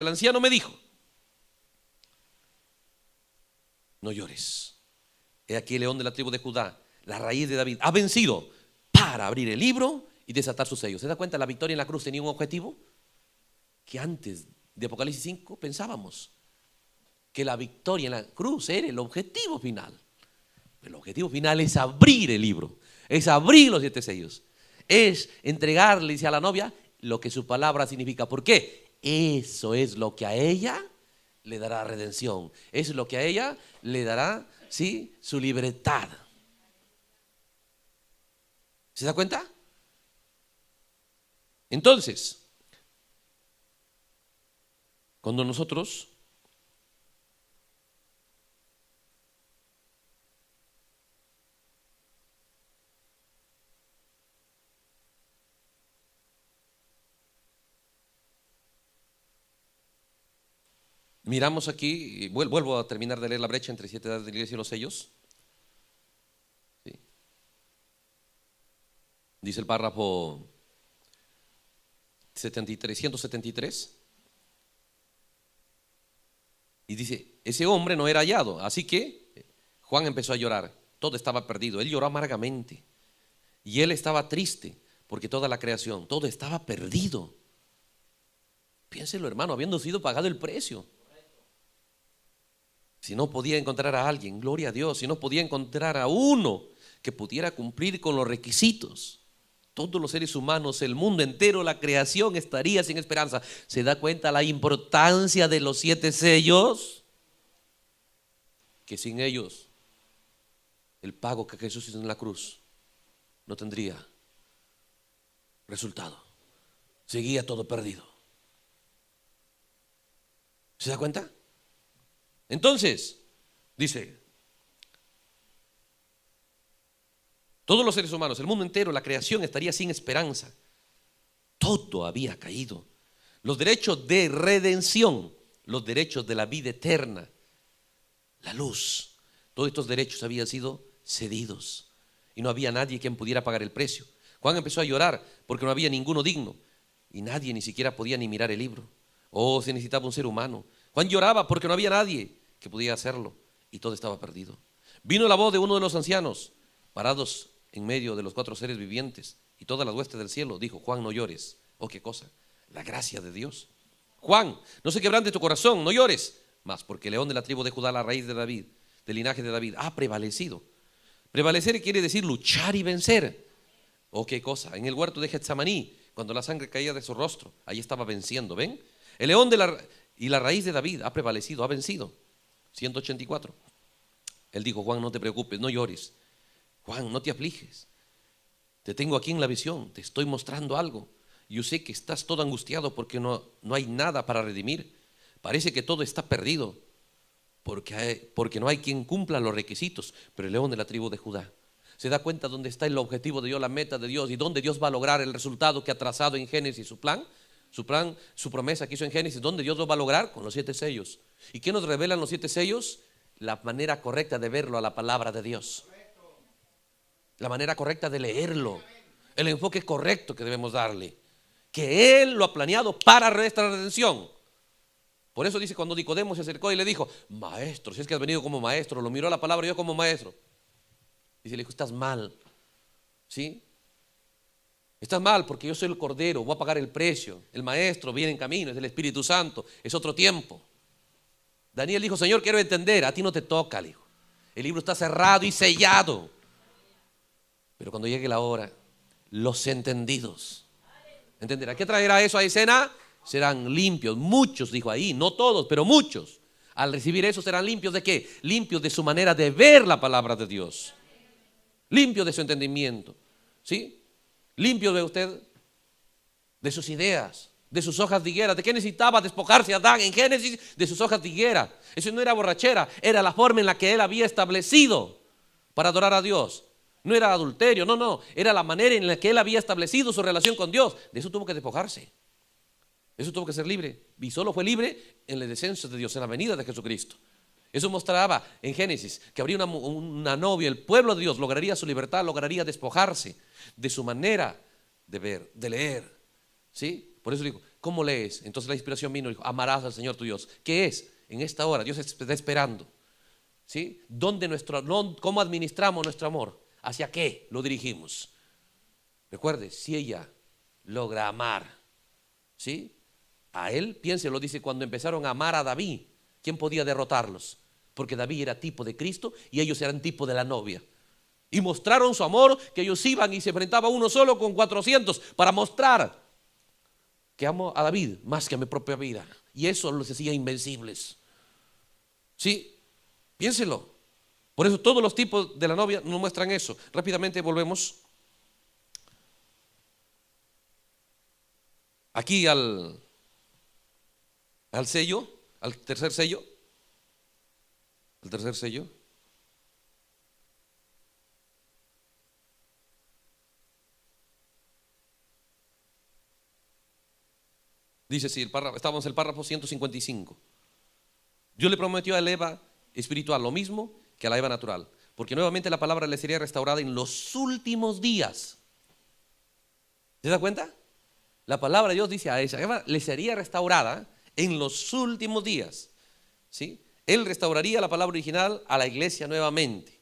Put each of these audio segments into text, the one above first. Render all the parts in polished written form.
El anciano me dijo: no llores. He aquí el león de la tribu de Judá, la raíz de David, ha vencido para abrir el libro y desatar sus sellos. ¿Se da cuenta? La victoria en la cruz tenía un objetivo que antes de Apocalipsis 5 pensábamos que la victoria en la cruz era el objetivo final. Pero el objetivo final es abrir el libro, es abrir los 7 sellos, es entregarle, dice, a la novia lo que su palabra significa. ¿Por qué? Eso es lo que a ella le dará redención, eso es lo que a ella le dará, ¿sí?, su libertad. ¿Se da cuenta? Entonces, cuando nosotros miramos aquí, vuelvo a terminar de leer la brecha entre 7 edades de la iglesia y los sellos. ¿Sí? Dice el párrafo 173. Y dice: ese hombre no era hallado. Así que Juan empezó a llorar. Todo estaba perdido. Él lloró amargamente. Y él estaba triste porque toda la creación, todo estaba perdido. Piénselo, hermano, habiendo sido pagado el precio. Si no podía encontrar a alguien, gloria a Dios, si no podía encontrar a uno que pudiera cumplir con los requisitos, todos los seres humanos, el mundo entero, la creación estaría sin esperanza. ¿Se da cuenta la importancia de los 7 sellos? Que sin ellos el pago que Jesús hizo en la cruz no tendría resultado. Seguía todo perdido. ¿Se da cuenta? Entonces, dice, todos los seres humanos, el mundo entero, la creación estaría sin esperanza. Todo había caído. Los derechos de redención, los derechos de la vida eterna, la luz, todos estos derechos habían sido cedidos y no había nadie quien pudiera pagar el precio. Juan empezó a llorar porque no había ninguno digno y nadie ni siquiera podía ni mirar el libro. Oh, se necesitaba un ser humano. Juan lloraba porque no había nadie que pudiera hacerlo y todo estaba perdido. Vino la voz de uno de los ancianos parados en medio de los 4 seres vivientes y todas las huestes del cielo. Dijo: Juan, no llores. Oh, qué cosa, la gracia de Dios. Juan, no se quebrante tu corazón, no llores más, porque el león de la tribu de Judá, la raíz de David, del linaje de David, ha prevalecido. Prevalecer quiere decir luchar y vencer. Oh, qué cosa, en el huerto de Getsemaní, cuando la sangre caía de su rostro, ahí estaba venciendo. ¿Ven? El león y la raíz de David ha prevalecido, ha vencido. 184. Él dijo: Juan, no te preocupes, no llores. Juan, no te afliges. Te tengo aquí en la visión, te estoy mostrando algo. Yo sé que estás todo angustiado porque no hay nada para redimir. Parece que todo está perdido porque no hay quien cumpla los requisitos. Pero el león de la tribu de Judá se da cuenta dónde está el objetivo de Dios, la meta de Dios y dónde Dios va a lograr el resultado que ha trazado en Génesis su plan, su promesa que hizo en Génesis. ¿Dónde Dios lo va a lograr? Con los 7 sellos. ¿Y qué nos revelan los 7 sellos? La manera correcta de verlo a la palabra de Dios, la manera correcta de leerlo, el enfoque correcto que debemos darle, que Él lo ha planeado para nuestra redención. Por eso dice, cuando Nicodemo se acercó y le dijo: maestro, si es que has venido como maestro, lo miró a la palabra, yo como maestro. Y se le dijo: estás mal, ¿sí? Estás mal porque yo soy el Cordero, voy a pagar el precio. El maestro viene en camino, es el Espíritu Santo, es otro tiempo. Daniel dijo: Señor, quiero entender. A ti no te toca, le dijo. El libro está cerrado y sellado. Pero cuando llegue la hora, los entendidos entenderán. ¿Qué traerá eso a escena? Serán limpios. Muchos, dijo ahí, no todos, pero muchos. Al recibir eso serán limpios ¿de qué? Limpios de su manera de ver la palabra de Dios. Limpios de su entendimiento. ¿Sí? Limpios de usted, de sus ideas, de sus hojas de higuera. ¿De qué necesitaba despojarse Adán en Génesis? De sus hojas de higuera. Eso no era borrachera, era la forma en la que él había establecido para adorar a Dios. No era adulterio, no, era la manera en la que él había establecido su relación con Dios. De eso tuvo que despojarse. Eso tuvo que ser libre. Y solo fue libre en el descenso de Dios, en la venida de Jesucristo. Eso mostraba en Génesis que habría una novia, el pueblo de Dios lograría su libertad, lograría despojarse de su manera de ver, de leer. ¿Sí? Por eso digo, ¿Cómo lees? Entonces la inspiración vino y dijo, amarás al Señor tu Dios. ¿Qué es? En esta hora Dios está esperando. ¿Sí? ¿Cómo administramos nuestro amor? ¿Hacia qué lo dirigimos? Recuerde, si ella logra amar, ¿sí?, a él, piénselo, dice, cuando empezaron a amar a David, ¿quién podía derrotarlos? Porque David era tipo de Cristo y ellos eran tipo de la novia. Y mostraron su amor, que ellos iban y se enfrentaban uno solo con 400 para mostrar que amo a David más que a mi propia vida. Y eso los hacía invencibles. ¿Sí? Piénselo. Por eso todos los tipos de la novia nos muestran eso. Rápidamente volvemos aquí al sello, al tercer sello. El tercer sello. Dice, sí, estábamos en el párrafo 155. Dios le prometió a Eva espiritual lo mismo que a la Eva natural, porque nuevamente la palabra le sería restaurada en los últimos días. ¿Se da cuenta? La palabra de Dios dice a esa Eva le sería restaurada en los últimos días. ¿Sí? Él restauraría la palabra original a la iglesia nuevamente.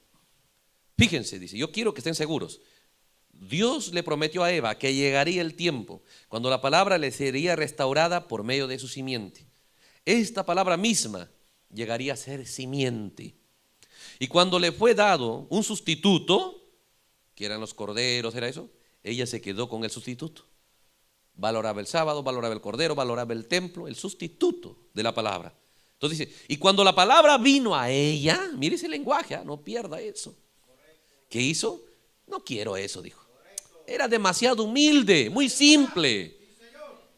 Fíjense, dice, yo quiero que estén seguros. Dios le prometió a Eva que llegaría el tiempo cuando la palabra le sería restaurada por medio de su simiente. Esta palabra misma llegaría a ser simiente. Y cuando le fue dado un sustituto, que eran los corderos, era eso, ella se quedó con el sustituto. Valoraba el sábado, valoraba el cordero, valoraba el templo, el sustituto de la palabra. Entonces dice, y cuando la palabra vino a ella, mire ese lenguaje, no pierda eso. ¿Qué hizo? No quiero eso, dijo. Era demasiado humilde, muy simple.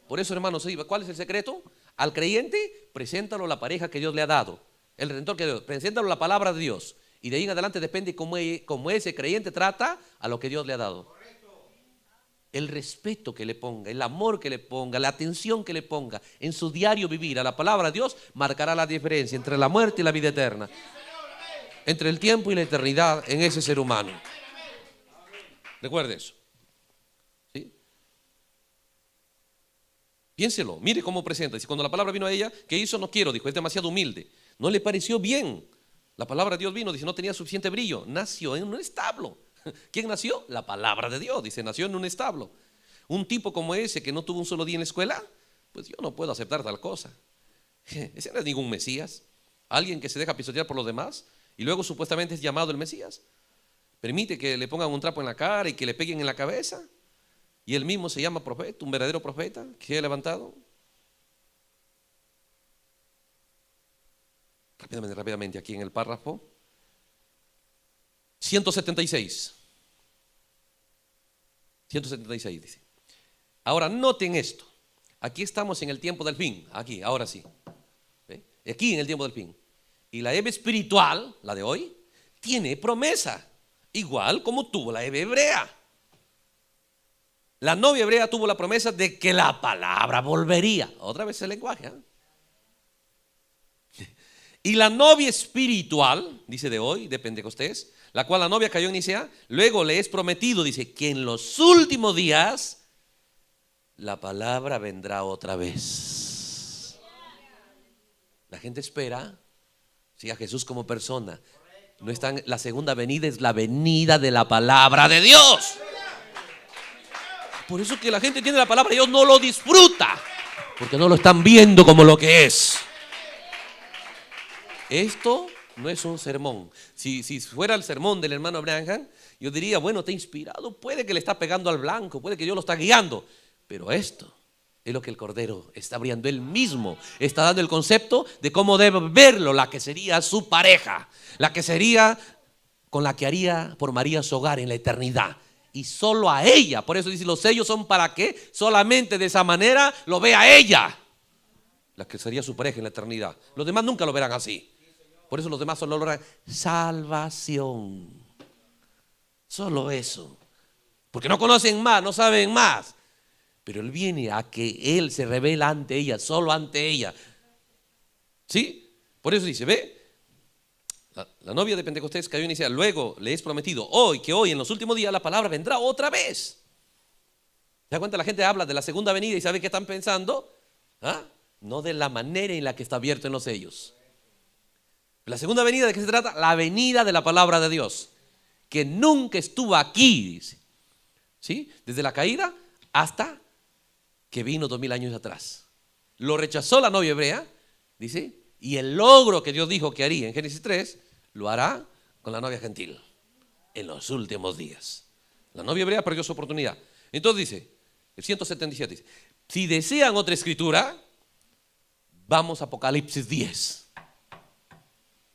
Por eso, hermanos, ¿cuál es el secreto? Al creyente, preséntalo a la pareja que Dios le ha dado. El Redentor que Dios, preséntalo a la palabra de Dios. Y de ahí en adelante depende cómo ese creyente trata a lo que Dios le ha dado. El respeto que le ponga, el amor que le ponga, la atención que le ponga en su diario vivir a la palabra de Dios marcará la diferencia entre la muerte y la vida eterna, entre el tiempo y la eternidad en ese ser humano. Recuerde eso. ¿Sí? Piénselo, mire cómo presenta. Dice, cuando la palabra vino a ella, ¿qué hizo? No quiero, dijo, es demasiado humilde. No le pareció bien. La palabra de Dios vino, dice, no tenía suficiente brillo. Nació en un establo. ¿Quién nació? La palabra de Dios, dice, nació en un establo. Un tipo como ese que no tuvo un solo día en la escuela, pues yo no puedo aceptar tal cosa. Ese no es ningún Mesías. Alguien que se deja pisotear por los demás y luego supuestamente es llamado el Mesías. Permite que le pongan un trapo en la cara y que le peguen en la cabeza. Y él mismo se llama profeta, un verdadero profeta que se ha levantado. Rápidamente, aquí en el párrafo 176. 176 dice. Ahora noten esto. Aquí estamos en el tiempo del fin. Aquí, ahora sí. ¿Ve? Aquí en el tiempo del fin. Y la Eva espiritual, la de hoy, tiene promesa. Igual como tuvo la Eva hebrea. La novia hebrea tuvo la promesa de que la palabra volvería. Otra vez el lenguaje. Y la novia espiritual, dice de hoy, de Pentecostés, la cual la novia cayó en Nicea, luego le es prometido, dice, que en los últimos días la palabra vendrá otra vez. La gente espera, sí, a Jesús como persona. No están, la segunda venida es la venida de la palabra de Dios. Por eso que la gente tiene la palabra de Dios, no lo disfruta, porque no lo están viendo como lo que es. Esto no es un sermón. Si fuera el sermón del hermano Branham, yo diría, bueno, te ha inspirado, puede que le está pegando al blanco, puede que Dios lo está guiando, pero esto es lo que el Cordero está abriendo. Él mismo está dando el concepto de cómo debe verlo, la que sería su pareja, la que sería con la que formaría su hogar en la eternidad. Y solo a ella, por eso dice, los sellos son para que solamente de esa manera lo vea ella, la que sería su pareja en la eternidad. Los demás nunca lo verán así. Por eso los demás solo logran salvación. Solo eso. Porque no conocen más, no saben más. Pero Él viene a que Él se revela ante ella, solo ante ella. ¿Sí? Por eso dice, ve, la novia de Pentecostés cayó en Nicea, luego le es prometido que hoy en los últimos días la palabra vendrá otra vez. ¿Se da cuenta? La gente habla de la segunda venida y ¿sabe qué están pensando? ¿Ah? No de la manera en la que está abierto en los sellos. La segunda venida, ¿de qué se trata? La venida de la palabra de Dios, que nunca estuvo aquí, dice. ¿Sí? Desde la caída hasta que vino 2000 años atrás. Lo rechazó la novia hebrea, dice, y el logro que Dios dijo que haría en Génesis 3, lo hará con la novia gentil en los últimos días. La novia hebrea perdió su oportunidad. Entonces dice, el 177 dice, si desean otra escritura, vamos a Apocalipsis 10.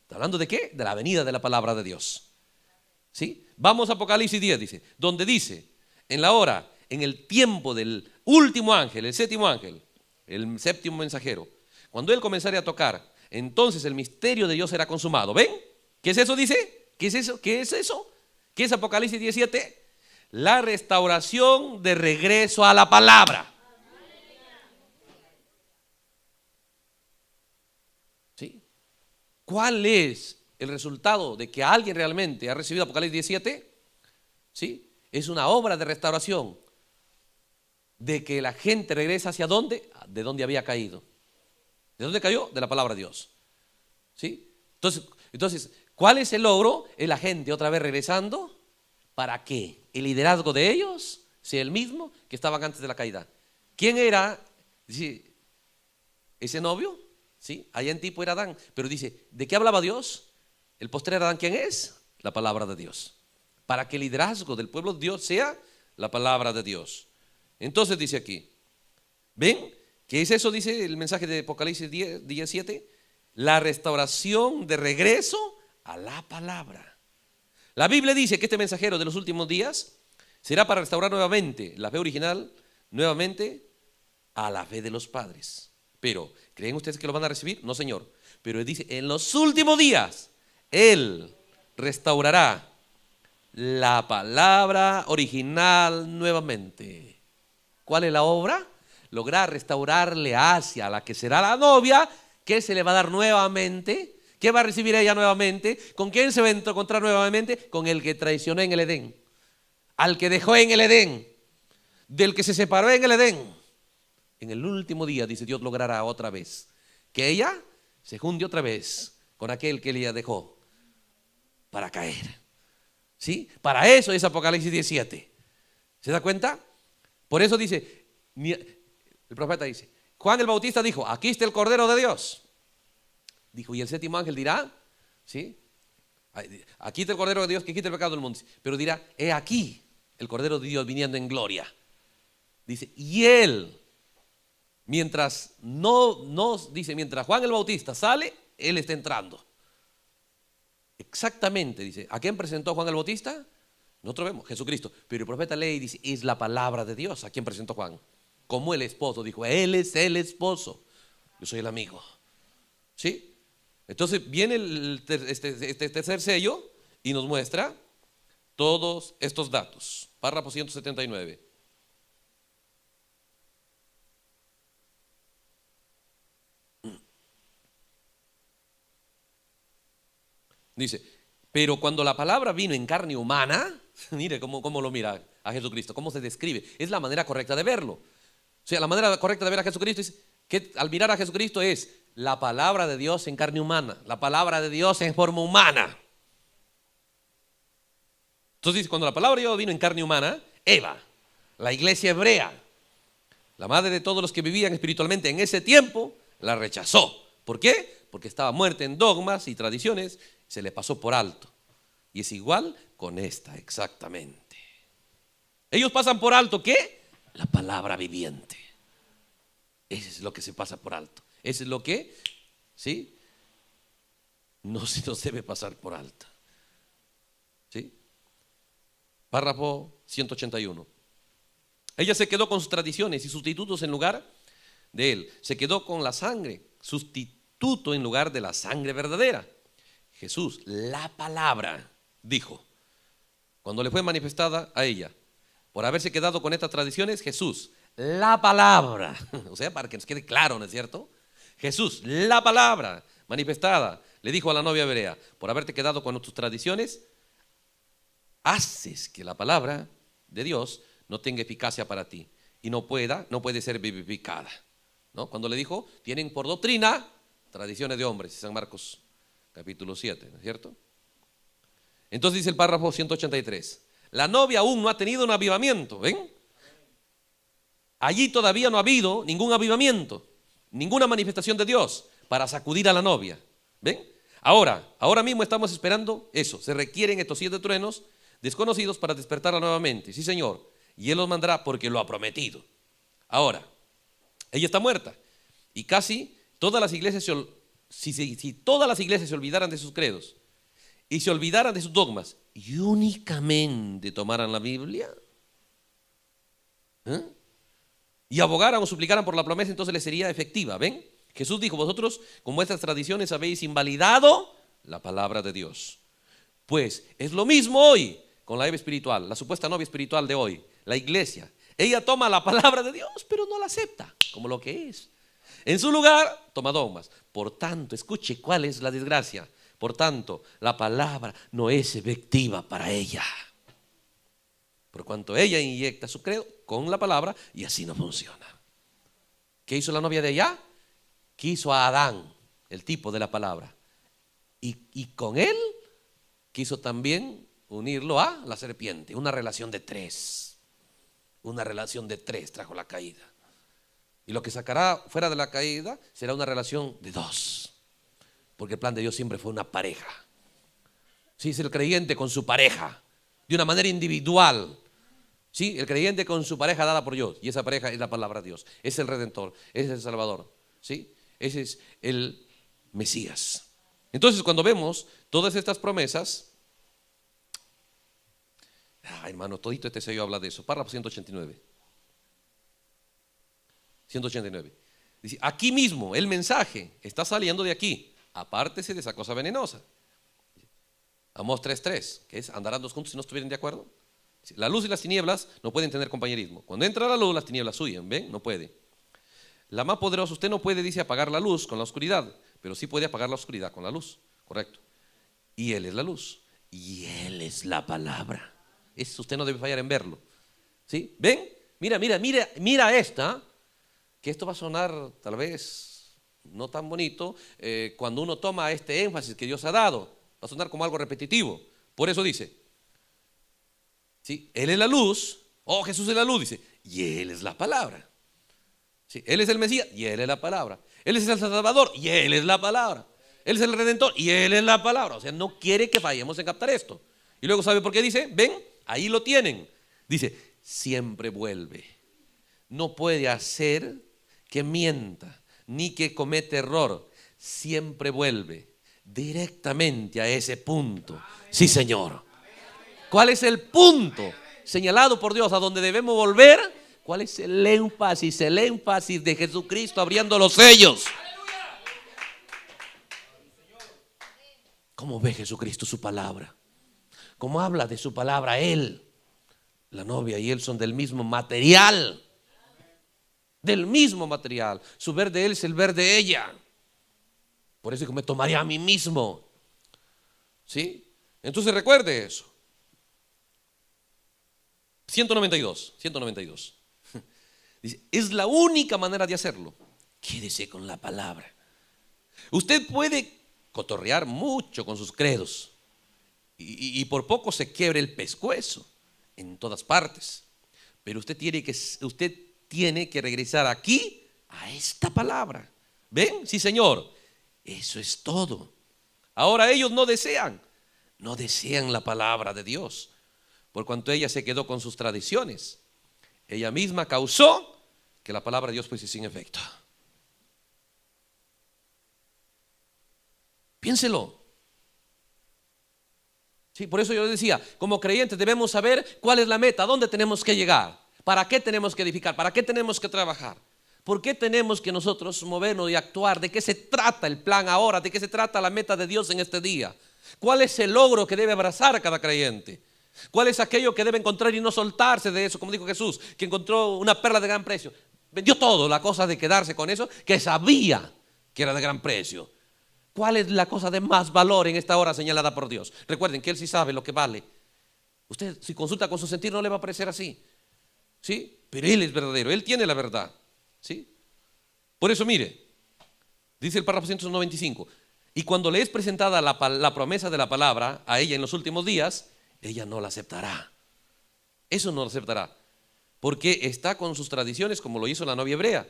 ¿Está hablando de qué? De la venida de la palabra de Dios. ¿Sí? Vamos a Apocalipsis 10, dice, donde dice, en la hora, en el tiempo del último ángel, el séptimo ángel, el séptimo mensajero, cuando él comenzare a tocar, entonces el misterio de Dios será consumado. ¿Ven? ¿Qué es eso? Dice, ¿qué es eso? ¿Qué es eso? ¿Qué es Apocalipsis 17? La restauración de regreso a la palabra. ¿Sí? ¿Cuál es el resultado de que alguien realmente ha recibido Apocalipsis 17? ¿Sí? Es una obra de restauración, de que la gente regresa hacia dónde, de donde había caído. ¿De dónde cayó? De la palabra de Dios. ¿Sí? Entonces, ¿cuál es el logro? Es la gente otra vez regresando. ¿Para qué? El liderazgo de ellos sea el mismo que estaban antes de la caída. ¿Quién era? Dice, ese novio, ¿sí? Allá en tipo era Adán. Pero dice, ¿de qué hablaba Dios? El postrer Adán, ¿quién es? La palabra de Dios. Para que el liderazgo del pueblo de Dios sea la palabra de Dios. Entonces dice aquí, ¿ven? ¿Qué es eso? Dice el mensaje de Apocalipsis 17, la restauración de regreso a la palabra. La Biblia dice que este mensajero de los últimos días será para restaurar nuevamente la fe original, nuevamente a la fe de los padres. Pero, ¿creen ustedes que lo van a recibir? No, Señor. Pero él dice, en los últimos días, Él restaurará la palabra original nuevamente. ¿Cuál es la obra? Lograr restaurarle hacia la que será la novia, que se le va a dar nuevamente. ¿Qué va a recibir ella nuevamente? ¿Con quién se va a encontrar nuevamente? Con el que traicionó en el Edén, al que dejó en el Edén, del que se separó en el Edén. En el último día, dice Dios, logrará otra vez que ella se junte otra vez con aquel que ella dejó para caer. ¿Sí? Para eso es Apocalipsis 17. ¿Se da cuenta? Por eso dice, el profeta dice, Juan el Bautista dijo, aquí está el Cordero de Dios. Dijo, y el séptimo ángel dirá, ¿sí? Aquí está el Cordero de Dios que quita el pecado del mundo. Pero dirá, he aquí el Cordero de Dios viniendo en gloria. Dice, y él, mientras mientras Juan el Bautista sale, él está entrando. Exactamente, dice, ¿a quién presentó Juan el Bautista? Nosotros vemos, Jesucristo. Pero el profeta lee y dice, es la palabra de Dios. ¿A quién presentó Juan? Como el esposo, dijo, él es el esposo, yo soy el amigo. ¿Sí? Entonces viene este tercer sello y nos muestra todos estos datos. Párrafo 179. Dice, pero cuando la palabra vino en carne humana, mire cómo lo mira a Jesucristo, cómo se describe. Es la manera correcta de verlo. O sea, la manera correcta de ver a Jesucristo es que al mirar a Jesucristo es la palabra de Dios en carne humana, la palabra de Dios en forma humana. Entonces, cuando la palabra de Dios vino en carne humana, Eva, la iglesia hebrea, la madre de todos los que vivían espiritualmente en ese tiempo, la rechazó. ¿Por qué? Porque estaba muerta en dogmas y tradiciones, se le pasó por alto. Y es igual con esta, exactamente. Ellos pasan por alto, ¿qué? La palabra viviente. Eso es lo que se pasa por alto. Eso es lo que, ¿sí? No se nos debe pasar por alto. ¿Sí? Párrafo 181. Ella se quedó con sus tradiciones y sustitutos en lugar de él. Se quedó con la sangre, sustituto en lugar de la sangre verdadera. Jesús, la palabra, dijo, cuando le fue manifestada a ella, por haberse quedado con estas tradiciones, Jesús, la palabra, o sea, para que nos quede claro, ¿no es cierto? Jesús, la palabra manifestada, le dijo a la novia hebrea, por haberte quedado con tus tradiciones, haces que la palabra de Dios no tenga eficacia para ti y no puede ser vivificada. ¿no? Cuando le dijo, tienen por doctrina tradiciones de hombres, San Marcos capítulo 7, ¿no es cierto? Entonces dice el párrafo 183, la novia aún no ha tenido un avivamiento, ¿ven? Allí todavía no ha habido ningún avivamiento, ninguna manifestación de Dios para sacudir a la novia, ¿ven? Ahora mismo estamos esperando eso, se requieren estos 7 truenos desconocidos para despertarla nuevamente, sí señor, y Él los mandará porque lo ha prometido. Ahora, ella está muerta y casi todas las iglesias, si todas las iglesias se olvidaran de sus credos y se olvidaran de sus dogmas y únicamente tomaran la Biblia, y abogaran o suplicaran por la promesa, entonces les sería efectiva. ¿Ven? Jesús dijo, vosotros con vuestras tradiciones habéis invalidado la palabra de Dios. Pues es lo mismo hoy con la Eva espiritual, la supuesta novia espiritual de hoy, la iglesia. Ella toma la palabra de Dios, pero no la acepta como lo que es. En su lugar, toma dogmas. Por tanto, escuche cuál es la desgracia. Por tanto, la palabra no es efectiva para ella. Por cuanto ella inyecta su credo con la palabra y así no funciona. ¿Qué hizo la novia de allá? Quiso a Adán, el tipo de la palabra. Y con él quiso también unirlo a la serpiente. Una relación de 3. Una relación de 3 trajo la caída. Y lo que sacará fuera de la caída será una relación de 2. Porque el plan de Dios siempre fue una pareja. Sí, es el creyente con su pareja, de una manera individual. Sí, el creyente con su pareja dada por Dios. Y esa pareja es la palabra de Dios. Es el Redentor, es el Salvador. Sí, ese es el Mesías. Entonces cuando vemos todas estas promesas, hermano, todito este sello habla de eso. Párrafo 189. 189. Dice, aquí mismo el mensaje está saliendo de aquí. Apártese de esa cosa venenosa. Amós 3:3, que es andarán dos juntos si no estuvieran de acuerdo. La luz y las tinieblas no pueden tener compañerismo. Cuando entra la luz, las tinieblas huyen. ¿Ven? No puede. La más poderosa, usted no puede, dice, apagar la luz con la oscuridad, pero sí puede apagar la oscuridad con la luz. Correcto. Y Él es la luz. Y Él es la palabra. Eso usted no debe fallar en verlo. ¿Sí? ¿Ven? Mira esta. Que esto va a sonar tal vez no tan bonito cuando uno toma este énfasis que Dios ha dado. Va a sonar como algo repetitivo. Por eso dice, ¿sí? Él es la luz. Oh, Jesús es la luz, dice. Y Él es la palabra. ¿Sí? Él es el Mesías y Él es la palabra. Él es el Salvador y Él es la palabra. Él es el Redentor y Él es la palabra. O sea, no quiere que fallemos en captar esto. Y luego, ¿sabe por qué dice? Ven, ahí lo tienen. Dice, siempre vuelve. No puede hacer que mienta, ni que cometa error. Siempre vuelve directamente a ese punto. Sí, Señor. ¿Cuál es el punto señalado por Dios a donde debemos volver? ¿Cuál es el énfasis? El énfasis de Jesucristo abriendo los sellos. ¿Cómo ve Jesucristo su palabra? ¿Cómo habla de su palabra Él? La novia y Él son del mismo material. Del mismo material. Su ver de Él es el ver de ella. Por eso es que me tomaría a mí mismo. ¿Sí? Entonces recuerde eso. 192. Dice, es la única manera de hacerlo. Quédese con la palabra. Usted puede cotorrear mucho con sus credos y por poco se quiebre el pescuezo en todas partes. Pero usted tiene que regresar aquí a esta palabra. ¿Ven? Sí, Señor. Eso es todo. Ahora ellos no desean la palabra de Dios, por cuanto ella se quedó con sus tradiciones. Ella misma causó que la palabra de Dios fuese sin efecto. Piénselo. Sí, por eso yo decía, como creyentes debemos saber cuál es la meta, a dónde tenemos que llegar, para qué tenemos que edificar, para qué tenemos que trabajar, por qué tenemos que nosotros movernos y actuar, de qué se trata el plan ahora, de qué se trata la meta de Dios en este día, cuál es el logro que debe abrazar a cada creyente, cuál es aquello que debe encontrar y no soltarse de eso, como dijo Jesús, que encontró una perla de gran precio, vendió todo, la cosa de quedarse con eso que sabía que era de gran precio. ¿Cuál es la cosa de más valor en esta hora señalada por Dios? Recuerden que Él sí sabe lo que vale. Usted si consulta con su sentir no le va a parecer así, ¿sí? Pero Él es verdadero, Él tiene la verdad, ¿sí? Por eso mire, dice el párrafo 195, y cuando le es presentada la promesa de la palabra a ella en los últimos días, ella no la aceptará. Eso no lo aceptará, porque está con sus tradiciones como lo hizo la novia hebrea.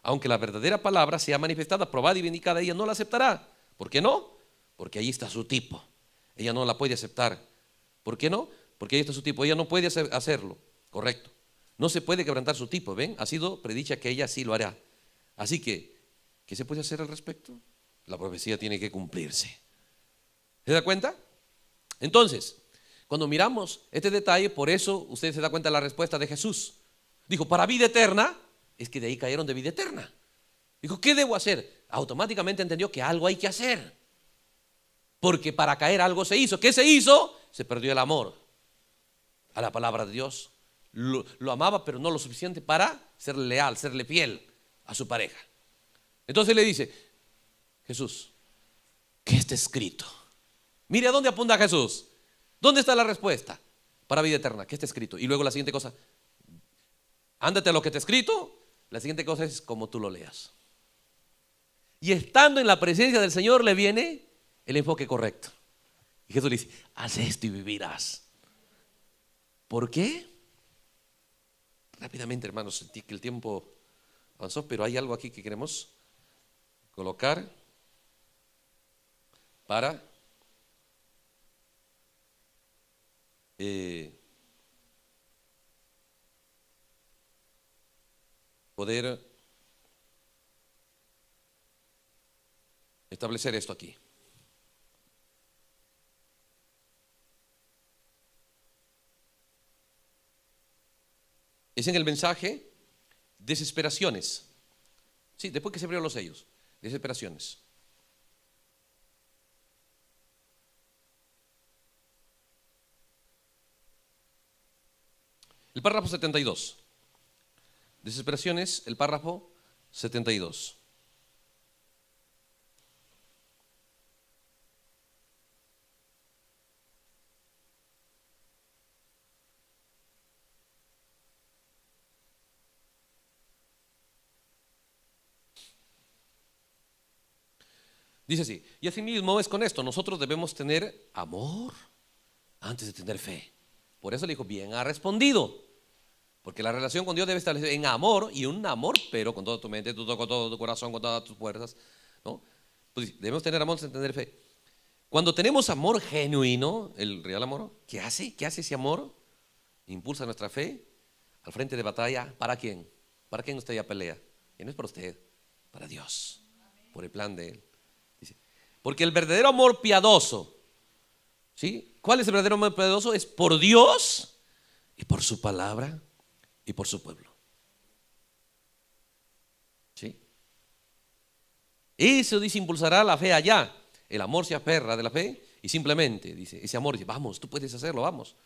Aunque la verdadera palabra sea manifestada, probada y vindicada, ella no la aceptará. ¿Por qué no? Porque ahí está su tipo. Ella no la puede aceptar. ¿Por qué no? Porque ahí está su tipo. Ella no puede hacerlo. Correcto. No se puede quebrantar su tipo. ¿Ven? Ha sido predicha que ella sí lo hará. Así que, ¿qué se puede hacer al respecto? La profecía tiene que cumplirse. ¿Se da cuenta? Entonces, cuando miramos este detalle, por eso usted se da cuenta de la respuesta de Jesús. Dijo, para vida eterna, es que de ahí cayeron de vida eterna. Dijo, ¿qué debo hacer? Automáticamente entendió que algo hay que hacer. Porque para caer algo se hizo. ¿Qué se hizo? Se perdió el amor a la palabra de Dios. Lo amaba, pero no lo suficiente para serle leal, serle fiel a su pareja. Entonces le dice, Jesús, ¿qué está escrito? Mire a dónde apunta Jesús. ¿Dónde está la respuesta? Para vida eterna, ¿qué está escrito? Y luego la siguiente cosa, ándate a lo que está escrito. La siguiente cosa es como tú lo leas. Y estando en la presencia del Señor le viene el enfoque correcto. Y Jesús le dice, haz esto y vivirás. ¿Por qué? Rápidamente, hermanos, sentí que el tiempo avanzó, pero hay algo aquí que queremos colocar para poder establecer esto aquí. Es en el mensaje desesperaciones. Sí, después que se abrieron los sellos, desesperaciones. El párrafo 72. Desesperaciones, el párrafo 72. Dice así, y asimismo es con esto, nosotros debemos tener amor antes de tener fe. Por eso le dijo, bien ha respondido. Porque la relación con Dios debe estar en amor, y un amor, pero con toda tu mente, con todo tu corazón, con todas tus fuerzas, ¿no? Pues debemos tener amor antes de tener fe. Cuando tenemos amor genuino, el real amor, ¿qué hace? ¿Qué hace ese amor? Impulsa nuestra fe al frente de batalla. ¿Para quién? ¿Para quién usted ya pelea? Y no es para usted, para Dios, por el plan de Él. Dice, porque el verdadero amor piadoso, ¿sí? ¿Cuál es el verdadero amor piadoso? Es por Dios y por su palabra y por su pueblo. ¿Sí? Eso dice, impulsará la fe allá. El amor se aferra de la fe y simplemente dice, ese amor dice, vamos, tú puedes hacerlo, vamos.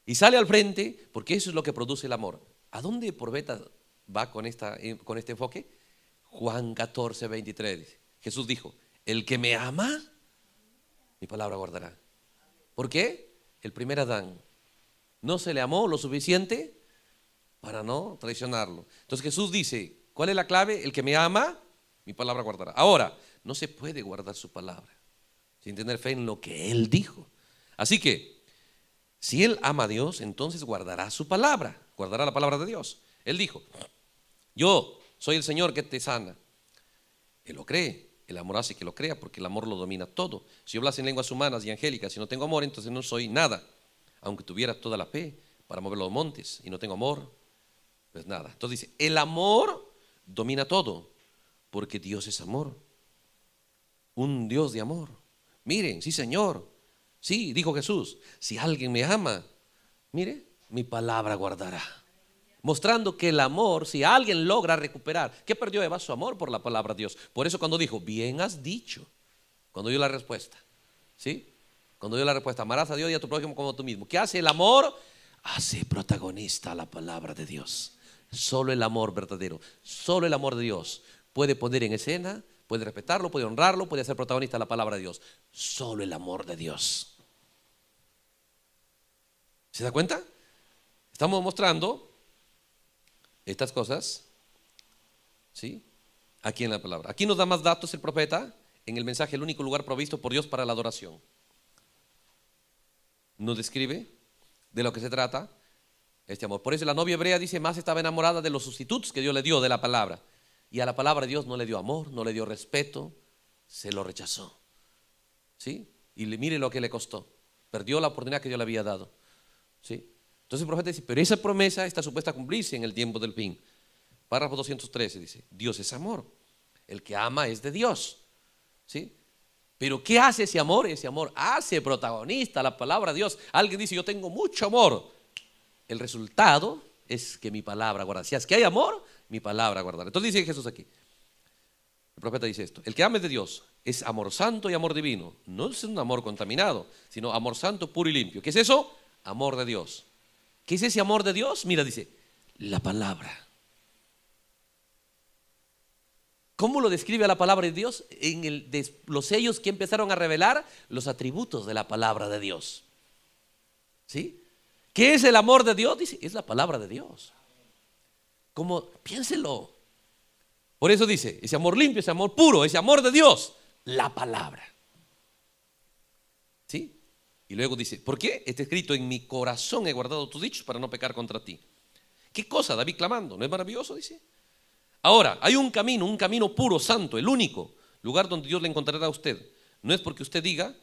Y sale al frente porque eso es lo que produce el amor. ¿A dónde Probeta va con este enfoque? Juan 14, 23 dice, Jesús dijo, el que me ama, mi palabra guardará. ¿Por qué? El primer Adán no se le amó lo suficiente para no traicionarlo. Entonces Jesús dice, ¿cuál es la clave? El que me ama, mi palabra guardará. Ahora, no se puede guardar su palabra sin tener fe en lo que Él dijo. Así que, si Él ama a Dios, entonces guardará su palabra, guardará la palabra de Dios. Él dijo, yo soy el Señor que te sana. Él lo cree. El amor hace que lo crea, porque el amor lo domina todo. Si yo hablase en lenguas humanas y angélicas y no tengo amor, entonces no soy nada. Aunque tuviera toda la fe para mover los montes y no tengo amor, pues nada. Entonces dice, el amor domina todo, porque Dios es amor. Un Dios de amor. Miren, sí, Señor. Sí, dijo Jesús, si alguien me ama, mire, mi palabra guardará. Mostrando que el amor, si alguien logra recuperar, ¿qué perdió Eva? Su amor por la palabra de Dios. Por eso cuando dijo, bien has dicho, cuando dio la respuesta, ¿sí? Cuando dio la respuesta, amarás a Dios y a tu prójimo como a tú mismo. ¿Qué hace el amor? Hace protagonista a la palabra de Dios. Solo el amor verdadero, solo el amor de Dios puede poner en escena, puede respetarlo, puede honrarlo, puede hacer protagonista a la palabra de Dios. Solo el amor de Dios. ¿Se da cuenta? Estamos mostrando estas cosas, ¿sí? Aquí en la palabra. Aquí nos da más datos el profeta en el mensaje, el único lugar provisto por Dios para la adoración. Nos describe de lo que se trata este amor. Por eso la novia hebrea dice, más estaba enamorada de los sustitutos que Dios le dio de la palabra. Y a la palabra de Dios no le dio amor, no le dio respeto, se lo rechazó. ¿Sí? Y mire lo que le costó. Perdió la oportunidad que Dios le había dado. ¿Sí? Entonces el profeta dice, pero esa promesa está supuesta a cumplirse en el tiempo del fin. Párrafo 213 dice, Dios es amor. El que ama es de Dios. ¿Sí? Pero ¿qué hace ese amor? Ese amor hace protagonista la palabra de Dios. Alguien dice, yo tengo mucho amor. El resultado es que mi palabra guardará. Si es que hay amor, mi palabra guardará. Entonces dice Jesús aquí, el profeta dice esto, el que ama es de Dios, es amor santo y amor divino. No es un amor contaminado, sino amor santo, puro y limpio. ¿Qué es eso? Amor de Dios. ¿Qué es ese amor de Dios? Mira, dice, la palabra. ¿Cómo lo describe a la palabra de Dios? En los sellos que empezaron a revelar los atributos de la palabra de Dios. ¿Sí? ¿Qué es el amor de Dios? Dice, es la palabra de Dios. Como, piénselo. Por eso dice, ese amor limpio, ese amor puro, ese amor de Dios, la palabra. ¿Sí? Y luego dice, ¿por qué? Está escrito, en mi corazón he guardado tus dichos para no pecar contra ti. ¿Qué cosa? David clamando, ¿no es maravilloso? Dice. Ahora, hay un camino puro, santo, el único lugar donde Dios le encontrará a usted. No es porque usted diga,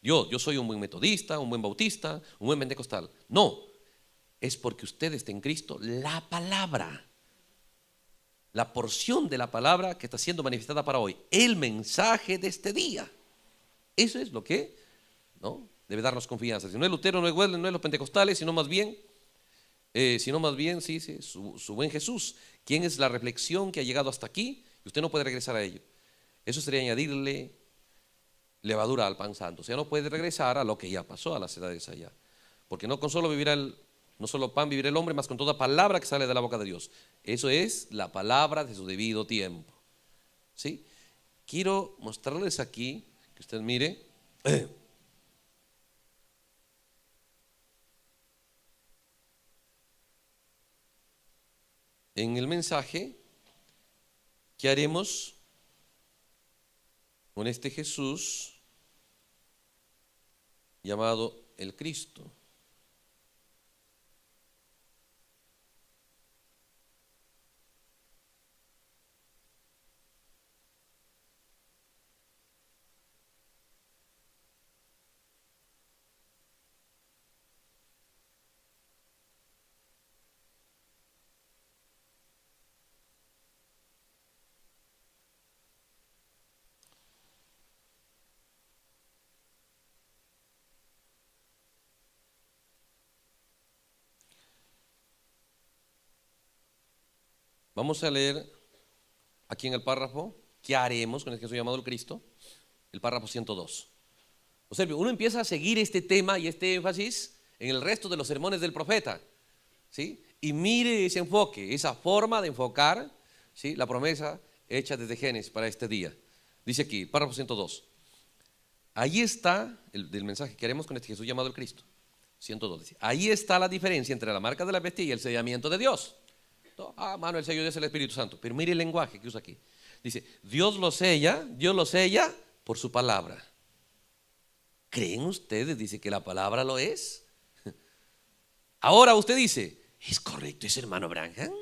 yo soy un buen metodista, un buen bautista, un buen pentecostal. No, es porque usted está en Cristo, la palabra. La porción de la palabra que está siendo manifestada para hoy, el mensaje de este día. Eso es lo que, ¿no?, debe darnos confianza. Si no es Lutero, no es Wesley, no es los pentecostales, sino más bien, sí, su buen Jesús. ¿Quién es la reflexión que ha llegado hasta aquí? Y usted no puede regresar a ello. Eso sería añadirle levadura al pan santo. O sea, no puede regresar a lo que ya pasó, a las edades allá. Porque no solo pan vivirá el hombre, mas con toda palabra que sale de la boca de Dios. Eso es la palabra de su debido tiempo. ¿Sí? Quiero mostrarles aquí, que usted mire, en el mensaje que haremos con este Jesús llamado el Cristo. Vamos a leer aquí en el párrafo, ¿qué haremos con el Jesús llamado el Cristo? El párrafo 102. Observe, uno empieza a seguir este tema y este énfasis en el resto de los sermones del profeta, ¿sí? Y mire ese enfoque, esa forma de enfocar, ¿sí?, la promesa hecha desde Génesis para este día. Dice aquí, párrafo 102. Ahí está del mensaje que haremos con este Jesús llamado el Cristo. 102 dice, ahí está la diferencia entre la marca de la bestia y el sellamiento de Dios. Mano, el sello de Dios es el Espíritu Santo. Pero mire el lenguaje que usa aquí. Dice, Dios lo sella por su palabra. ¿Creen ustedes? Dice que la palabra lo es. Ahora usted dice, ¿es correcto ese hermano Branham?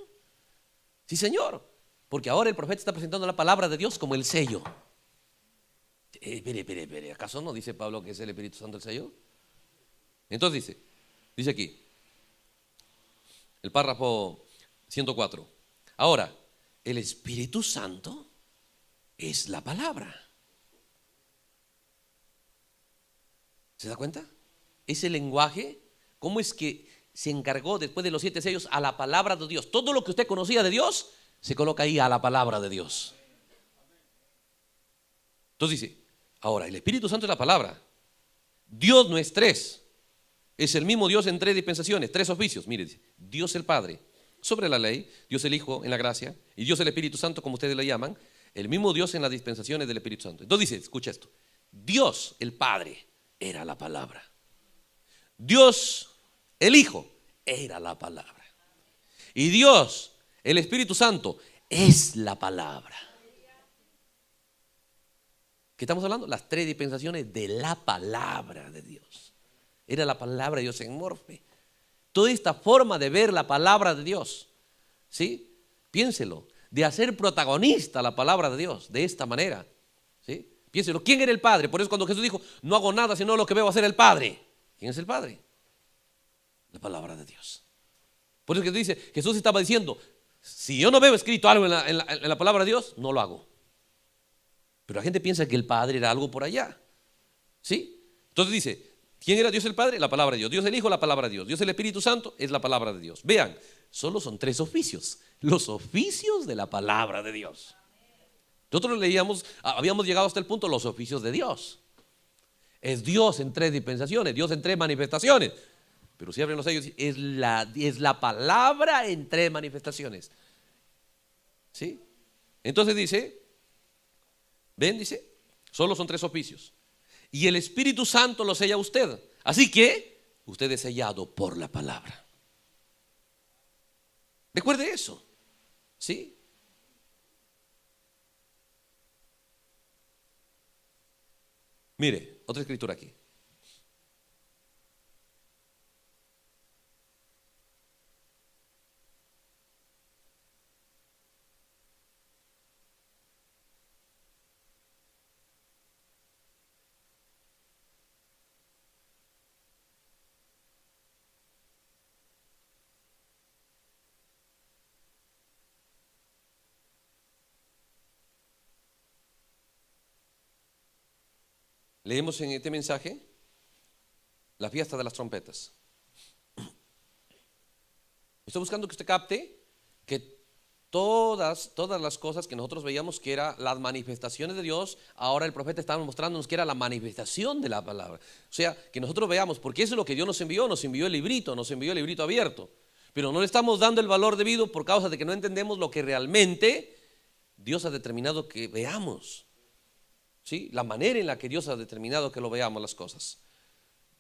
Sí, señor. Porque ahora el profeta está presentando la palabra de Dios como el sello. Espere, ¿acaso no dice Pablo que es el Espíritu Santo el sello? Entonces dice aquí, el párrafo 104. Ahora, el Espíritu Santo es la palabra. ¿Se da cuenta? Ese lenguaje, ¿cómo es que se encargó después de los 7 sellos a la palabra de Dios? Todo lo que usted conocía de Dios se coloca ahí a la palabra de Dios. Entonces dice, ahora, el Espíritu Santo es la palabra. Dios no es 3. Es el mismo Dios en 3 dispensaciones, 3 oficios. Mire, dice, Dios el Padre sobre la ley, Dios el Hijo en la gracia y Dios el Espíritu Santo, como ustedes le llaman, el mismo Dios en las dispensaciones del Espíritu Santo. Entonces dice, escucha esto, Dios el Padre era la palabra, Dios el Hijo era la palabra y Dios el Espíritu Santo es la palabra. ¿Qué estamos hablando? Las tres dispensaciones de la palabra de Dios. Era la palabra de Dios en morfe. Toda esta forma de ver la palabra de Dios, ¿sí? Piénselo, de hacer protagonista la palabra de Dios de esta manera, ¿sí? Piénselo, ¿quién era el Padre? Por eso cuando Jesús dijo, no hago nada sino lo que veo hacer el Padre. ¿Quién es el Padre? La palabra de Dios. Por eso que dice, Jesús estaba diciendo, si yo no veo escrito algo en la palabra de Dios, no lo hago. Pero la gente piensa que el Padre era algo por allá, ¿sí? Entonces dice, ¿quién era Dios el Padre? La palabra de Dios. Dios el Hijo, la palabra de Dios. Dios el Espíritu Santo es la palabra de Dios. Vean, solo son tres oficios. Los oficios de la palabra de Dios. Nosotros leíamos, habíamos llegado hasta el punto, los oficios de Dios. Es Dios en tres dispensaciones, Dios en tres manifestaciones. Pero si abren los sellos, es la palabra en tres manifestaciones. ¿Sí? Entonces dice, ven, dice, solo son tres oficios. Y el Espíritu Santo lo sella a usted. Así que usted es sellado por la palabra. Recuerde eso. ¿Sí? Mire, otra escritura aquí. Leemos en este mensaje la fiesta de las trompetas. Estoy buscando que usted capte que todas las cosas que nosotros veíamos que eran las manifestaciones de Dios, ahora el profeta estaba mostrándonos que era la manifestación de la palabra. O sea, que nosotros veamos, porque eso es lo que Dios nos envió el librito abierto. Pero no le estamos dando el valor debido por causa de que no entendemos lo que realmente Dios ha determinado que veamos. ¿Sí? La manera en la que Dios ha determinado que lo veamos las cosas.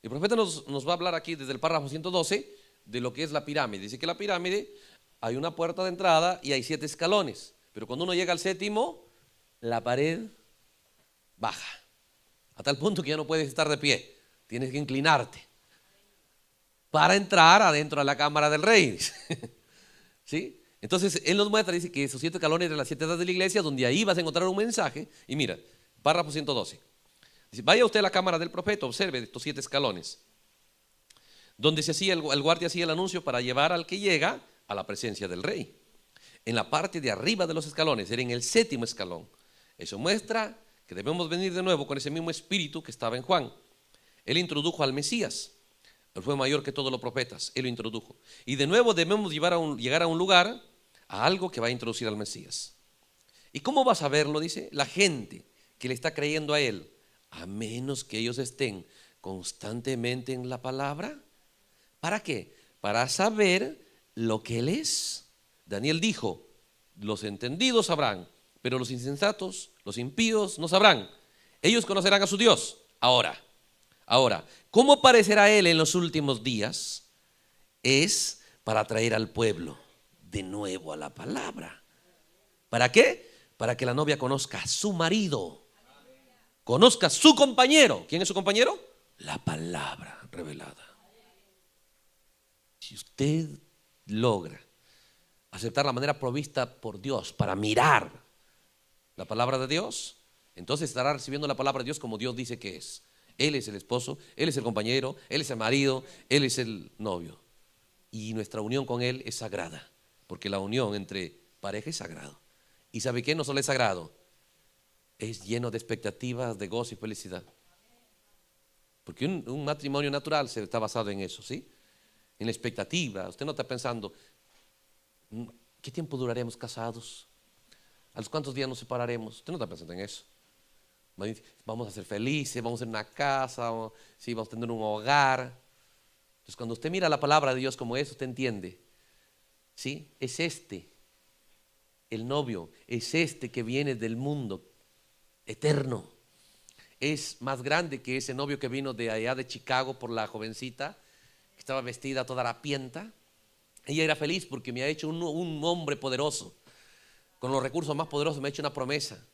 El profeta nos va a hablar aquí desde el párrafo 112 de lo que es la pirámide. Dice que la pirámide hay una puerta de entrada y hay 7 escalones, pero cuando uno llega al séptimo, la pared baja a tal punto que ya no puedes estar de pie, tienes que inclinarte para entrar adentro de la cámara del rey. ¿Sí? Entonces él nos muestra, dice que esos 7 escalones eran las 7 edades de la iglesia, donde ahí vas a encontrar un mensaje. Y mira, párrafo 112. Dice, vaya usted a la cámara del profeta, observe estos 7 escalones, donde se hacía el guardia hacía el anuncio para llevar al que llega a la presencia del rey. En la parte de arriba de los escalones, era en el 7º escalón. Eso muestra que debemos venir de nuevo con ese mismo espíritu que estaba en Juan. Él introdujo al Mesías. Él fue mayor que todos los profetas, él lo introdujo. Y de nuevo debemos llegar a un lugar, a algo que va a introducir al Mesías. ¿Y cómo vas a verlo? Dice, la gente que le está creyendo a él, a menos que ellos estén constantemente en la palabra. ¿Para qué? Para saber lo que él es. Daniel dijo, los entendidos sabrán, pero los insensatos, los impíos no sabrán. Ellos conocerán a su Dios. Ahora, ¿cómo aparecerá él en los últimos días? Es para traer al pueblo de nuevo a la palabra. ¿Para qué? Para que la novia conozca a su marido, conozca a su compañero. ¿Quién es su compañero? La palabra revelada. Si usted logra aceptar la manera provista por Dios para mirar la palabra de Dios, entonces estará recibiendo la palabra de Dios como Dios dice que es. Él es el esposo, Él es el compañero, Él es el marido, Él es el novio. Y nuestra unión con Él es sagrada, porque la unión entre pareja es sagrado. ¿Y sabe qué? No solo es sagrado, es lleno de expectativas, de gozo y felicidad. Porque un matrimonio natural se está basado en eso, ¿sí? En la expectativa. Usted no está pensando, ¿qué tiempo duraremos casados? ¿A los cuántos días nos separaremos? Usted no está pensando en eso. Vamos a ser felices, vamos a tener una casa, sí, vamos a tener un hogar. Entonces cuando usted mira la palabra de Dios como eso, usted entiende, ¿sí? Es el novio, es que viene del mundo eterno. Es más grande que ese novio que vino de allá de Chicago por la jovencita que estaba vestida toda harapienta. Ella era feliz porque me ha hecho un hombre poderoso, con los recursos más poderosos me ha hecho una promesa.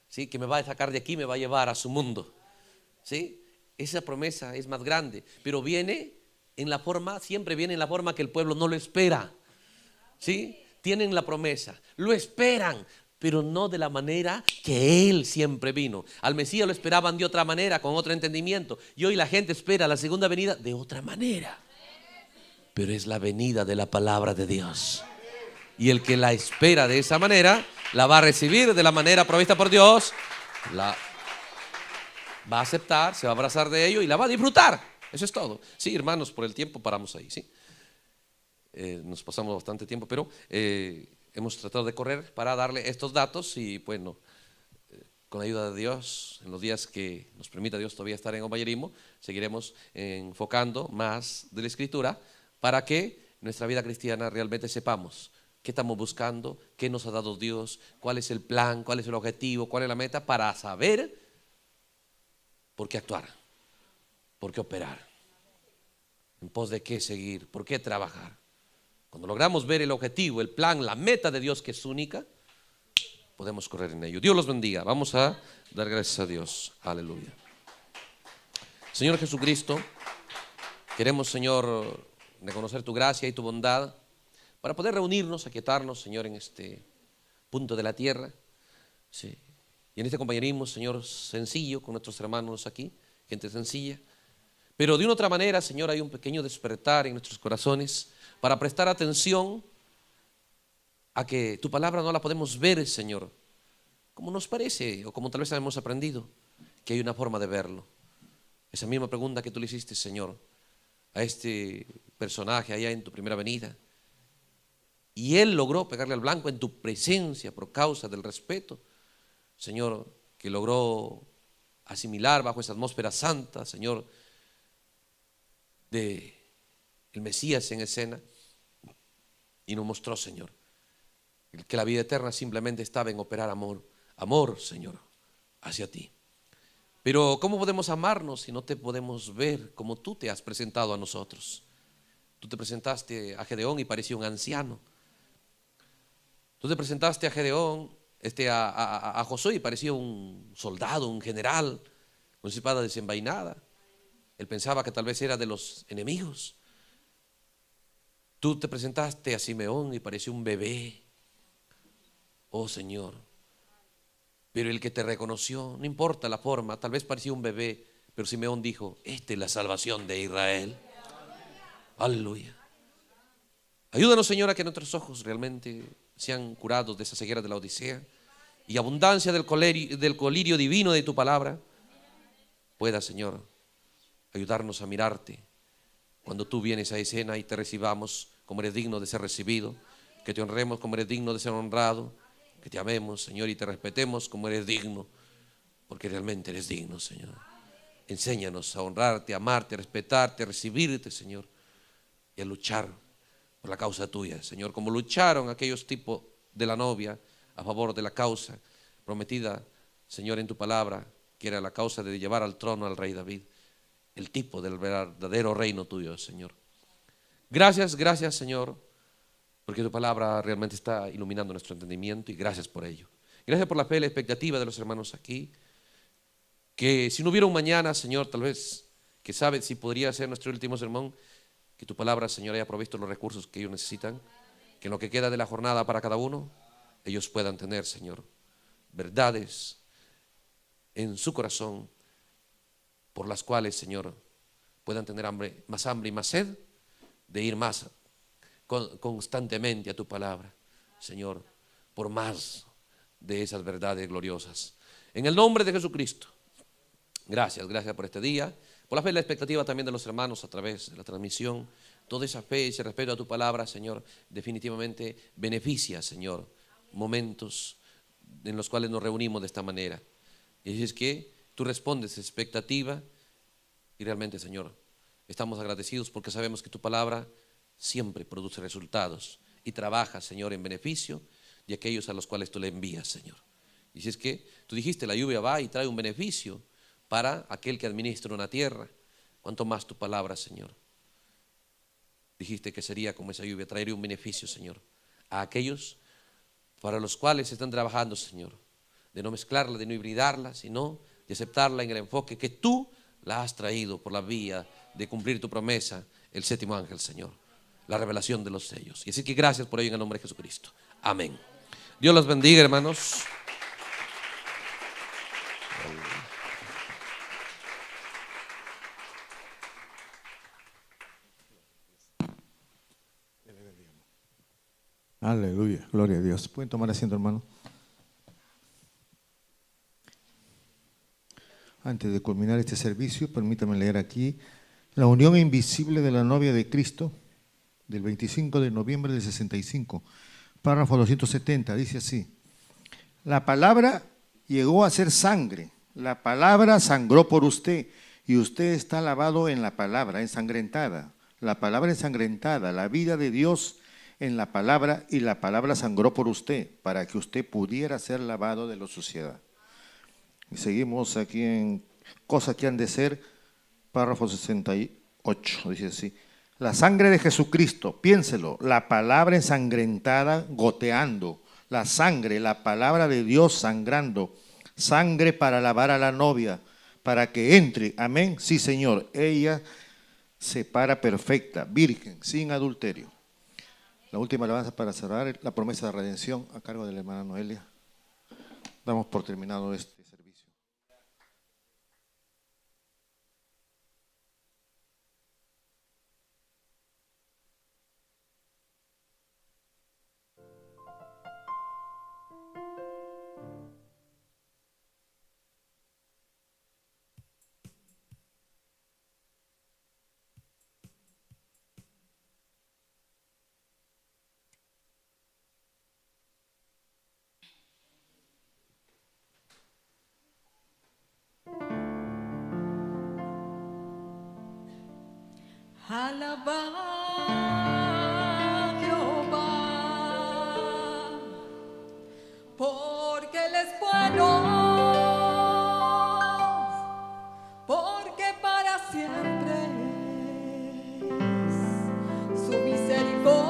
¿sí? Que me va a sacar de aquí, me va a llevar a su mundo, ¿sí? Esa promesa es más grande, pero viene en la forma, siempre viene en la forma que el pueblo no lo espera, ¿sí? Tienen la promesa, lo esperan, pero no de la manera que Él siempre vino. Al Mesías lo esperaban de otra manera, con otro entendimiento, y hoy la gente espera la segunda venida de otra manera, pero es la venida de la palabra de Dios. Y el que la espera de esa manera, la va a recibir de la manera provista por Dios, la va a aceptar, se va a abrazar de ello y la va a disfrutar. Eso es todo. Sí, hermanos, por el tiempo paramos ahí, ¿sí? Nos pasamos bastante tiempo, pero hemos tratado de correr para darle estos datos y bueno, con la ayuda de Dios, en los días que nos permita Dios todavía estar en compañerismo, seguiremos enfocando más de la Escritura para que nuestra vida cristiana realmente sepamos qué estamos buscando, qué nos ha dado Dios, cuál es el plan, cuál es el objetivo, cuál es la meta, para saber por qué actuar, por qué operar, en pos de qué seguir, por qué trabajar. Cuando logramos ver el objetivo, el plan, la meta de Dios, que es única, podemos correr en ello. Dios los bendiga. Vamos a dar gracias a Dios. Aleluya. Señor Jesucristo, queremos, Señor, reconocer tu gracia y tu bondad para poder reunirnos, aquietarnos, Señor, en este punto de la tierra, sí, y en este compañerismo, Señor, sencillo con nuestros hermanos aquí, gente sencilla. Pero de una otra manera, Señor, hay un pequeño despertar en nuestros corazones para prestar atención a que tu palabra no la podemos ver, Señor, como nos parece o como tal vez hemos aprendido, que hay una forma de verlo. Esa misma pregunta que tú le hiciste, Señor, a este personaje allá en tu primera venida, y él logró pegarle al blanco en tu presencia por causa del respeto, Señor, que logró asimilar bajo esa atmósfera santa, Señor, de el Mesías en escena, y nos mostró, Señor, que la vida eterna simplemente estaba en operar amor, amor, Señor, hacia ti. Pero ¿cómo podemos amarnos si no te podemos ver como tú te has presentado a nosotros? Tú te presentaste a Gedeón y parecía un anciano. Tú te presentaste a Gedeón, a Josué, y parecía un soldado, un general, con su espada desenvainada. Él pensaba que tal vez era de los enemigos. Tú te presentaste a Simeón y parecía un bebé. Oh Señor, pero el que te reconoció, no importa la forma, tal vez parecía un bebé, pero Simeón dijo: esta es la salvación de Israel. Aleluya. Ayúdanos, Señor, a que nuestros ojos realmente sean curados de esa ceguera de la Odisea, y abundancia del colirio divino de tu palabra pueda, Señor, ayudarnos a mirarte cuando tú vienes a escena y te recibamos como eres digno de ser recibido, que te honremos como eres digno de ser honrado, que te amemos, Señor, y te respetemos como eres digno, porque realmente eres digno, Señor. Enséñanos a honrarte, a amarte, a respetarte, a recibirte, Señor, y a luchar por la causa tuya, Señor, como lucharon aquellos tipos de la novia a favor de la causa prometida, Señor, en tu palabra, que era la causa de llevar al trono al rey David, el tipo del verdadero reino tuyo, Señor. Gracias, gracias, Señor, porque tu palabra realmente está iluminando nuestro entendimiento, y gracias por ello. Gracias por la fe y la expectativa de los hermanos aquí, que si no hubiera un mañana, Señor, tal vez, que sabe si podría ser nuestro último sermón, que tu palabra, Señor, haya provisto los recursos que ellos necesitan, que en lo que queda de la jornada para cada uno, ellos puedan tener, Señor, verdades en su corazón, por las cuales, Señor, puedan tener hambre y más sed de ir más constantemente a tu palabra, Señor, por más de esas verdades gloriosas. En el nombre de Jesucristo, gracias, gracias por este día, por la fe y la expectativa también de los hermanos a través de la transmisión. Toda esa fe y ese respeto a tu palabra, Señor, definitivamente beneficia, Señor, momentos en los cuales nos reunimos de esta manera. Y es que tú respondes a expectativa, y realmente, Señor, estamos agradecidos porque sabemos que tu palabra siempre produce resultados y trabaja, Señor, en beneficio de aquellos a los cuales tú le envías, Señor. Y si es que tú dijiste, la lluvia va y trae un beneficio para aquel que administra una tierra, cuanto más tu palabra, Señor, dijiste que sería como esa lluvia, traería un beneficio, Señor, a aquellos para los cuales están trabajando, Señor, de no mezclarla, de no hibridarla, sino de aceptarla en el enfoque que tú la has traído por la vía de cumplir tu promesa, el séptimo ángel, Señor, la revelación de los sellos. Y así que gracias por ello en el nombre de Jesucristo. Amén. Dios los bendiga, hermanos. Aleluya, gloria a Dios. ¿Pueden tomar asiento, hermano? Antes de culminar este servicio, permítame leer aquí la unión invisible de la novia de Cristo, del 25 de noviembre del 65, párrafo 270, dice así: la palabra llegó a ser sangre, la palabra sangró por usted, y usted está lavado en la palabra, ensangrentada. La palabra ensangrentada, la vida de Dios en la palabra, y la palabra sangró por usted, para que usted pudiera ser lavado de la suciedad. Y seguimos aquí en cosas que han de ser, párrafo 68, dice así: la sangre de Jesucristo, piénselo, la palabra ensangrentada goteando, la sangre, la palabra de Dios sangrando, sangre para lavar a la novia, para que entre, amén, sí Señor, ella se para perfecta, virgen, sin adulterio. La última alabanza para cerrar, la promesa de redención, a cargo de la hermana Noelia. Damos por terminado este servicio. Alaba a Jehová, porque Él es bueno, porque para siempre es su misericordia.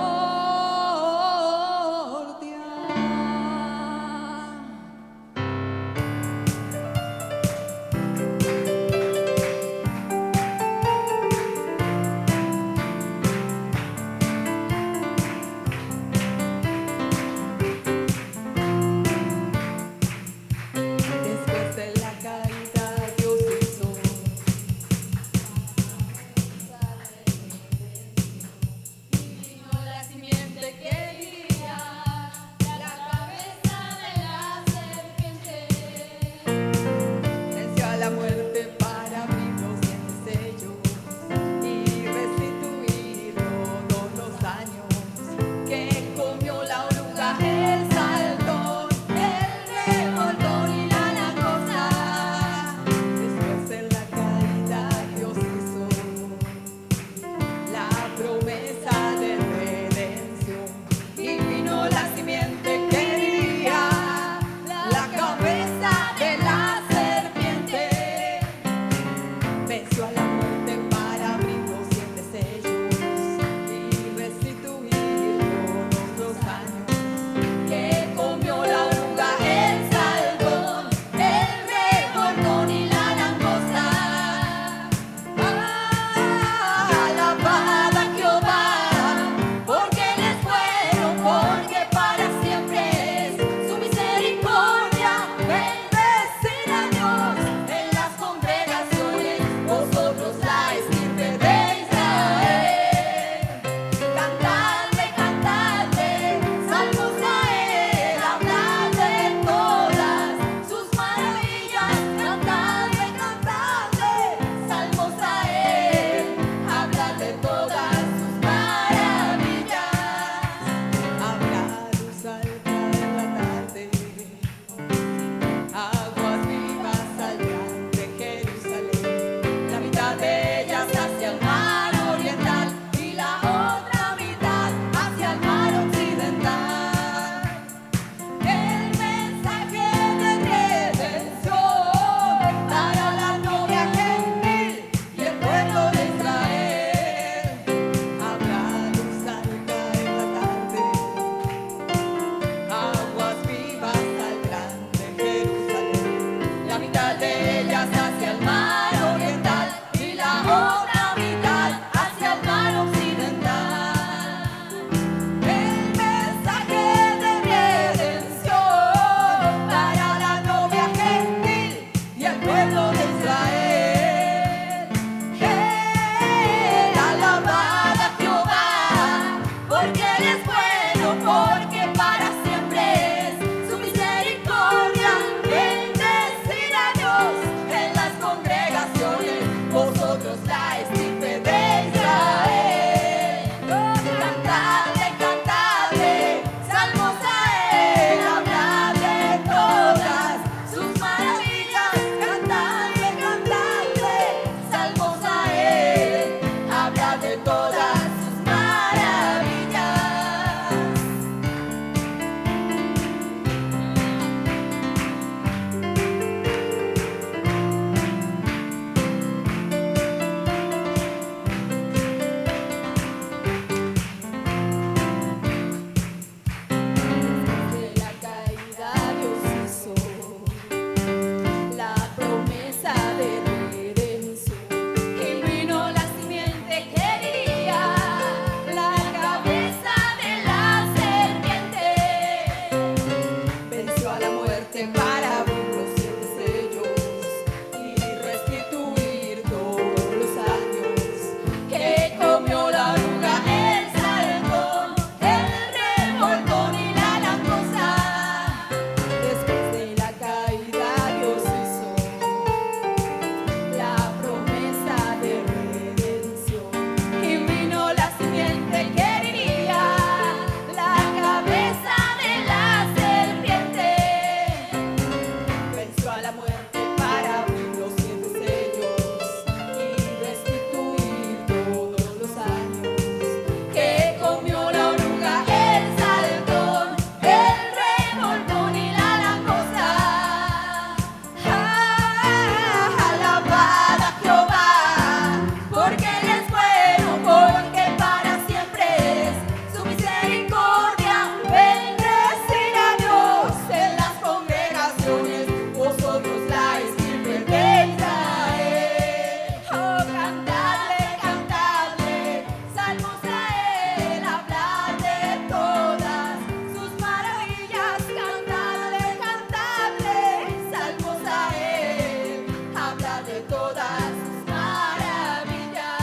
todas sus maravillas.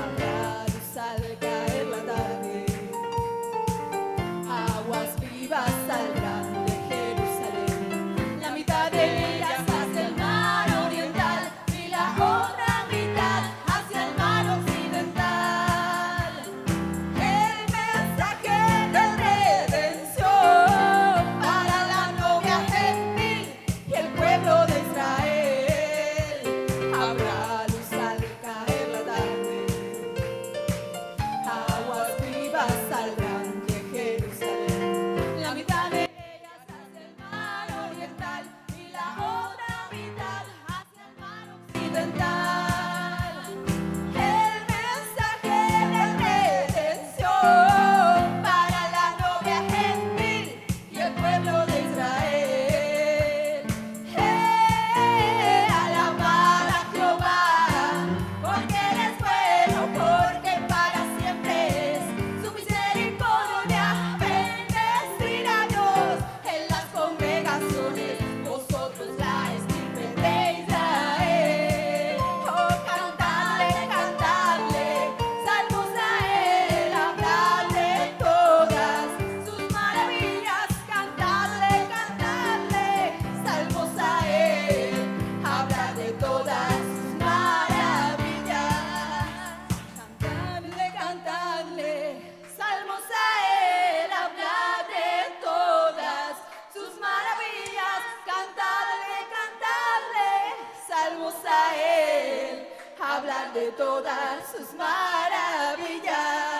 Habrá luz al caer la tarde, aguas vivas saldrán de Jerusalén. La mitad de ellas hacia el mar oriental y la otra mitad hacia el mar occidental. El mensaje de redención para la novia gentil y el pueblo de Israel. Habrá luz al caer la tarde, aguas vivas saldrán de Jerusalén. La mitad de ellas hacia el mar oriental y la otra mitad hacia el mar occidental. El mensaje de redención para la novia gentil y el pueblo de Israel. Alabad a Jehová, porque Él es bueno, porque para siempre es su misericordia. Bendecid a Dios en las congregaciones, vosotros la estirpe de Israel. Oh, cantadle, cantadle, salmos a Él, hablad de todas sus maravillas. Cantadle, cantadle, salmos a Él, hablad de todas sus maravillas. Cantadle, cantadle, salmos a Él, hablad de todas sus maravillas. Cantadle, cantadle, salmos a Él, hablar de todas sus maravillas.